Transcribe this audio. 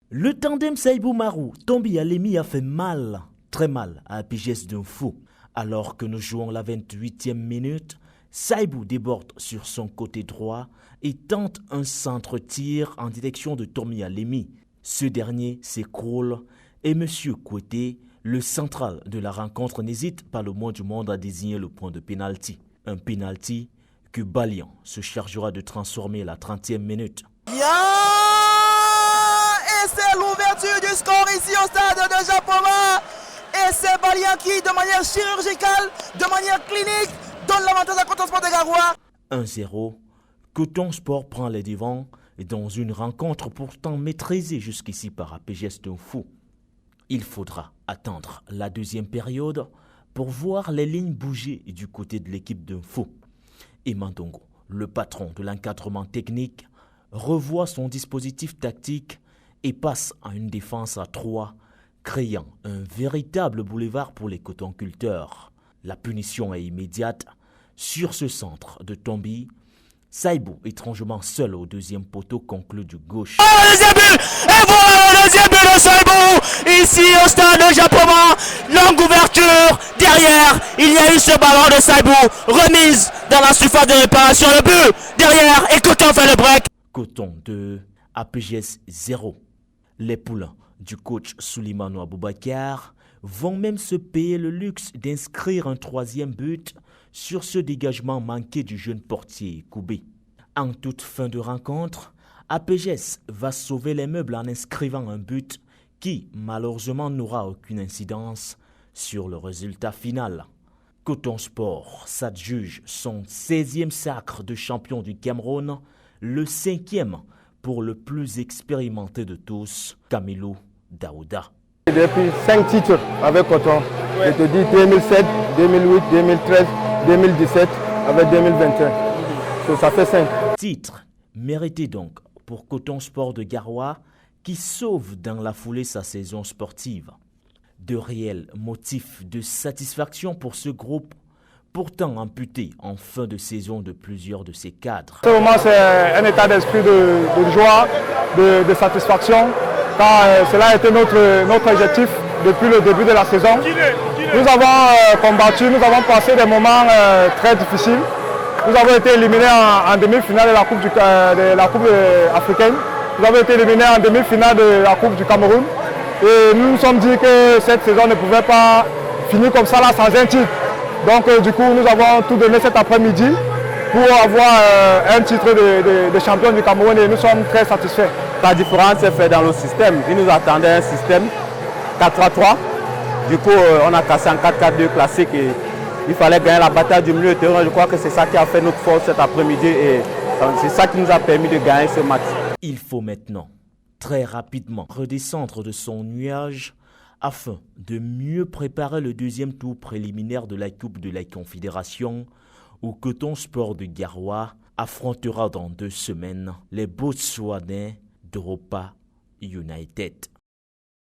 Le tandem Saibou-Marou, Tombi Alemi a fait mal, très mal à APGS d'un fou. Alors que nous jouons la 28e minute, Saibou déborde sur son côté droit et tente un centre-tir en direction de Tombi Alemi. Ce dernier s'écroule et M. Koueté, le central de la rencontre, n'hésite pas le moins du monde à désigner le point de pénalty. Un pénalty que Balian se chargera de transformer à la 30e minute. Et c'est l'ouverture du score ici au stade de Japoma. Et c'est Balian qui, de manière chirurgicale, de manière clinique, donne l'avantage à Coton Sport de Garoua. 1-0, Coton Sport prend les devants dans une rencontre pourtant maîtrisée jusqu'ici par APGS d'un fou. Il faudra attendre la deuxième période pour voir les lignes bouger du côté de l'équipe d'un fou. Et Mandongo, le patron de l'encadrement technique, revoit son dispositif tactique et passe à une défense à 3, créant un véritable boulevard pour les cotonculteurs. La punition est immédiate. Sur ce centre de Tombi, Saibou, étrangement seul au deuxième poteau, conclut du gauche. Le deuxième but! Et voilà le deuxième but de Saibou! Ici au stade de Japoma, longue ouverture. Derrière, il y a eu ce ballon de Saibou. Remise dans la surface de réparation. Le but derrière et Coton fait le break. Coton 2, APGS 0. Les poulains du coach Souleymane Aboubakar vont même se payer le luxe d'inscrire un troisième but sur ce dégagement manqué du jeune portier Koubé. En toute fin de rencontre, APGS va sauver les meubles en inscrivant un but qui, malheureusement, n'aura aucune incidence sur le résultat final. Coton Sport s'adjuge son 16e sacre de champion du Cameroun, le 5e pour le plus expérimenté de tous, Camilo Daouda. Depuis 5 titres avec Coton, je te dis 2007, 2008, 2013, 2017 avec 2021. Ça fait 5. Titre mérité donc pour Coton Sport de Garoua qui sauve dans la foulée sa saison sportive. De réels motifs de satisfaction pour ce groupe, pourtant amputé en fin de saison de plusieurs de ses cadres. Ce moment, c'est un état d'esprit de joie, de satisfaction, car cela a été notre objectif depuis le début de la saison. Nous avons combattu, nous avons passé des moments très difficiles. Nous avons été éliminés en demi-finale de la Coupe africaine. Nous avons été éliminés en demi-finale de la Coupe du Cameroun. Et nous nous sommes dit que cette saison ne pouvait pas finir comme ça là sans un titre. Donc du coup, nous avons tout donné cet après-midi pour avoir un titre de champion du Cameroun et nous sommes très satisfaits. La différence est faite dans le système. Ils nous attendaient un système 4-3-3. Du coup, on a cassé en 4-4-2 classique et il fallait gagner la bataille du milieu de terrain. Je crois que c'est ça qui a fait notre force cet après-midi et c'est ça qui nous a permis de gagner ce match. Il faut maintenant, très rapidement, redescendre de son nuage afin de mieux préparer le deuxième tour préliminaire de la Coupe de la Confédération où Coton Sport de Garoua affrontera dans 2 semaines les Botswanais d'Europa United.